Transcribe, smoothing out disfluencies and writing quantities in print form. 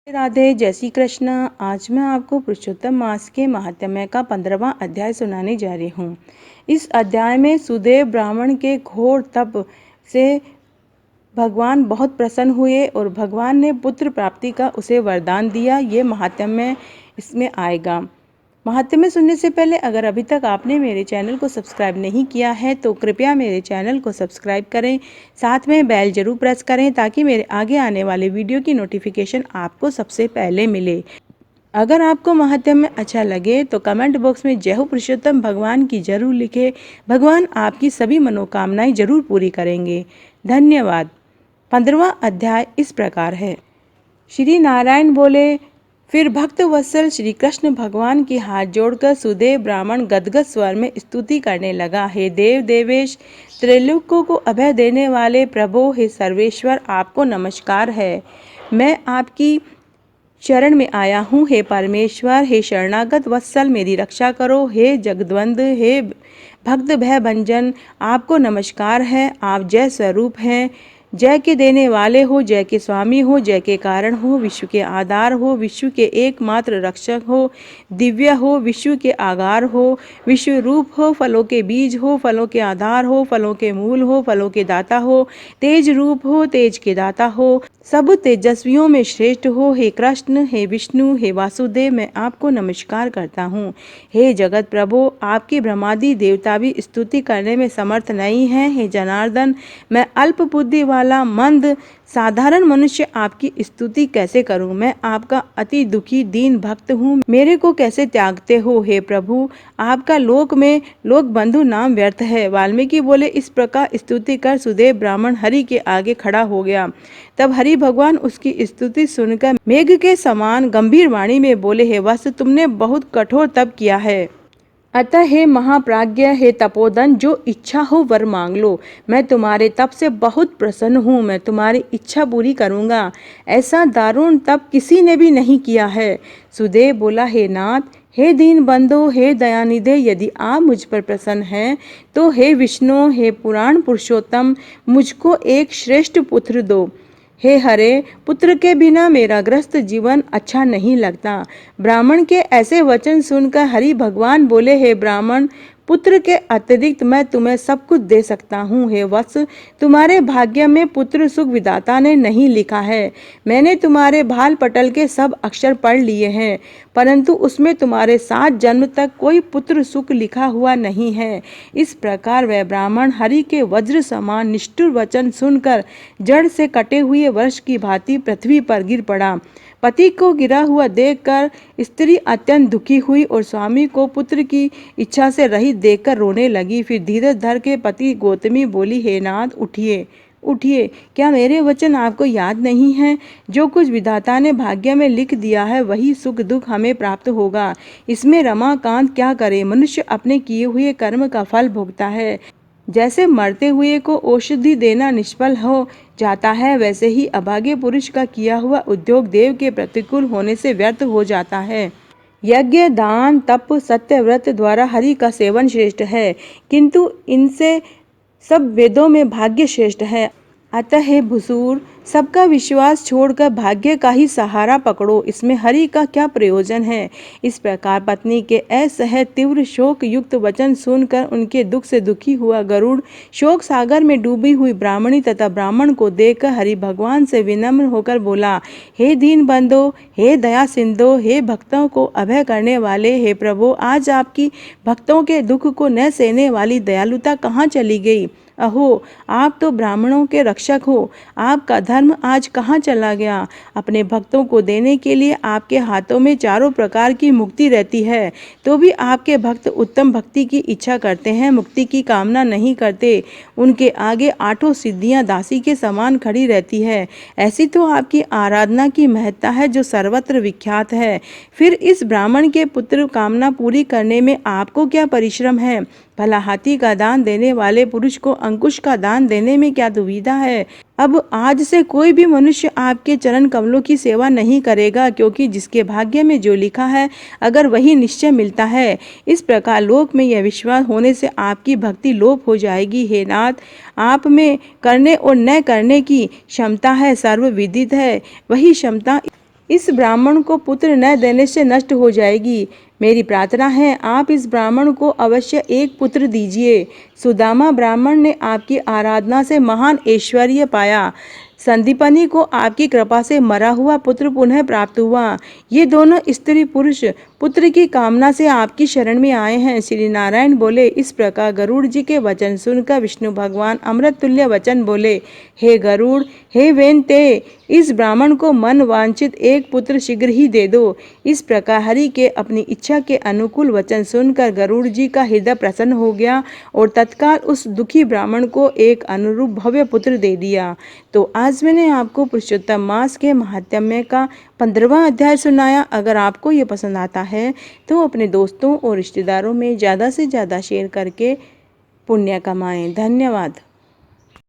राधे, जय श्री कृष्ण। आज मैं आपको पुरुषोत्तम मास के महात्म्य का 15वां अध्याय सुनाने जा रही हूँ। इस अध्याय में सुदेव ब्राह्मण के घोर तप से भगवान बहुत प्रसन्न हुए और भगवान ने पुत्र प्राप्ति का उसे वरदान दिया। ये महात्म्य इसमें आएगा। महात्म्य सुनने से पहले अगर अभी तक आपने मेरे चैनल को सब्सक्राइब नहीं किया है तो कृपया मेरे चैनल को सब्सक्राइब करें, साथ में बेल जरूर प्रेस करें ताकि मेरे आगे आने वाले वीडियो की नोटिफिकेशन आपको सबसे पहले मिले। अगर आपको महात्म्य अच्छा लगे तो कमेंट बॉक्स में जय हो पुरुषोत्तम भगवान की जरूर लिखें। भगवान आपकी सभी मनोकामनाएं जरूर पूरी करेंगे। धन्यवाद। 15वां अध्याय इस प्रकार है। श्री नारायण बोले, फिर भक्त वत्सल श्री कृष्ण भगवान की हाथ जोड़कर सुदेव ब्राह्मण गदगद स्वर में स्तुति करने लगा। हे देव देवेश, त्रैलोक्यों को अभय देने वाले प्रभु, हे सर्वेश्वर, आपको नमस्कार है। मैं आपकी शरण में आया हूँ। हे परमेश्वर, हे शरणागत वत्सल, मेरी रक्षा करो। हे जगद्वंद, हे भक्त भय भंजन, आपको नमस्कार है। आप जय स्वरूप हैं, जय के देने वाले हो, जय के स्वामी हो, जय के कारण हो, विश्व के आधार हो, विश्व के एकमात्र रक्षक हो, दिव्य हो, विश्व के आगार हो, विश्व रूप हो, फलों के बीज हो, फलों के आधार हो, फलों के मूल हो, फलों के दाता हो, तेज रूप हो, तेज के दाता हो, सब तेजस्वियों में श्रेष्ठ हो। हे कृष्ण, हे विष्णु, हे वासुदेव, मैं आपको नमस्कार करता हूँ। हे जगत प्रभु, आपकी ब्रह्मादि देवता भी स्तुति करने में समर्थ नहीं है। हे जनार्दन, मैं अल्प बुद्धि वाला मंद साधारण मनुष्य आपकी स्तुति कैसे करूं। मैं आपका अति दुखी दीन भक्त हूँ, मेरे को कैसे त्यागते हो। हे प्रभु, आपका लोक में लोक बंधु नाम व्यर्थ है। वाल्मीकि बोले, इस प्रकार स्तुति कर सुदेव ब्राह्मण हरि के आगे खड़ा हो गया। तब हरि भगवान उसकी स्तुति सुनकर मेघ के समान गंभीर वाणी में बोले, हे वत्स, तुमने बहुत कठोर तप किया है, अतः हे महाप्राज्ञ, हे तपोधन, जो इच्छा हो वर मांग लो। मैं तुम्हारे तप से बहुत प्रसन्न हूँ, मैं तुम्हारी इच्छा पूरी करूँगा। ऐसा दारुण तप किसी ने भी नहीं किया है। सुदेव बोला, हे नाथ, हे दीन बंधु, हे दयानिधे, यदि आप मुझ पर प्रसन्न हैं तो हे विष्णु, हे पुराण पुरुषोत्तम, मुझको एक श्रेष्ठ पुत्र दो। हे हरे, पुत्र के बिना मेरा ग्रस्त जीवन अच्छा नहीं लगता। ब्राह्मण के ऐसे वचन सुनकर हरि भगवान बोले, हे ब्राह्मण, पुत्र के अतिरिक्त मैं तुम्हें सब कुछ दे सकता हूँ। हे वत्स, तुम्हारे भाग्य में पुत्र सुख विधाता ने नहीं लिखा है। मैंने तुम्हारे भाल पटल के सब अक्षर पढ़ लिए हैं, परंतु उसमें तुम्हारे 7 जन्म तक कोई पुत्र सुख लिखा हुआ नहीं है। इस प्रकार वह ब्राह्मण हरि के वज्र समान निष्ठुर वचन सुनकर जड़ से कटे हुए वर्ष की भांति पृथ्वी पर गिर पड़ा। पति को गिरा हुआ देखकर स्त्री अत्यंत दुखी हुई और स्वामी को पुत्र की इच्छा से रहित देखकर रोने लगी। फिर धीरज धर के पति गौतमी बोली, हे नाथ, उठिए उठिए, क्या मेरे वचन आपको याद नहीं है? जो कुछ विधाता ने भाग्य में लिख दिया है वही सुख दुख हमें प्राप्त होगा। इसमें रमाकांत क्या करे? मनुष्य अपने किए हुए कर्म का फल भोगता है। जैसे मरते हुए को औषधि देना निष्फल हो जाता है, वैसे ही अभागे पुरुष का किया हुआ उद्योग देव के प्रतिकूल होने से व्यर्थ हो जाता है। यज्ञ, दान, तप, सत्य, व्रत द्वारा हरि का सेवन श्रेष्ठ है, किंतु इनसे सब वेदों में भाग्य श्रेष्ठ है। अतः हे भुसूर, सबका विश्वास छोड़कर भाग्य का ही सहारा पकड़ो। इसमें हरि का क्या प्रयोजन है? इस प्रकार पत्नी के असह्य तीव्र शोक युक्त वचन सुनकर उनके दुख से दुखी हुआ गरुड़ शोक सागर में डूबी हुई ब्राह्मणी तथा ब्राह्मण को देखकर हरि भगवान से विनम्र होकर बोला, हे दीन बंधो, हे दया सिंधो, हे भक्तों को अभय करने वाले, हे प्रभु, आज आपकी भक्तों के दुख को न सहने वाली दयालुता कहाँ चली गई? अहो, आप तो ब्राह्मणों के रक्षक हो, आपका धर्म आज कहाँ चला गया? अपने भक्तों को देने के लिए आपके हाथों में चारों प्रकार की मुक्ति रहती है, तो भी आपके भक्त उत्तम भक्ति की इच्छा करते हैं, मुक्ति की कामना नहीं करते। उनके आगे 8 सिद्धियां दासी के समान खड़ी रहती है। ऐसी तो आपकी आराधना की महत्ता है जो सर्वत्र विख्यात है। फिर इस ब्राह्मण के पुत्र कामना पूरी करने में आपको क्या परिश्रम है? भला हाथी का दान देने वाले पुरुष को अंकुश का दान देने में क्या दुविधा है? अब आज से कोई भी मनुष्य आपके चरण कमलों की सेवा नहीं करेगा, क्योंकि जिसके भाग्य में जो लिखा है अगर वही निश्चय मिलता है। इस प्रकार लोक में यह विश्वास होने से आपकी भक्ति लोप हो जाएगी। हे नाथ, आप में करने और न करने की क्षमता है, सर्वविदित है। वही क्षमता इस ब्राह्मण को पुत्र न देने से नष्ट हो जाएगी। मेरी प्रार्थना है आप इस ब्राह्मण को अवश्य एक पुत्र दीजिए। सुदामा ब्राह्मण ने आपकी आराधना से महान ऐश्वर्य पाया। संदीपनी को आपकी कृपा से मरा हुआ पुत्र पुनः प्राप्त हुआ। ये दोनों स्त्री पुरुष पुत्र की कामना से आपकी शरण में आए हैं। श्री नारायण बोले। इस प्रकार गरुड़ जी के वचन सुनकर विष्णु भगवान अमृत तुल्य वचन बोले। हे गरुड़, हे वेनते, इस ब्राह्मण को मन वांछित एक पुत्र शीघ्र ही दे दो। इस प्रकार हरि के अपनी इच्छा के अनुकूल वचन सुनकर गरुड़ जी का हृदय प्रसन्न हो गया और तत्काल उस दुखी ब्राह्मण को एक अनुरूप भव्य पुत्र दे दिया। तो आज मैंने आपको पुरुषोत्तम मास के महात्म्य का 15वां अध्याय सुनाया। अगर आपको ये पसंद आता है तो अपने दोस्तों और रिश्तेदारों में ज़्यादा से ज़्यादा शेयर करके पुण्य कमाएं। धन्यवाद।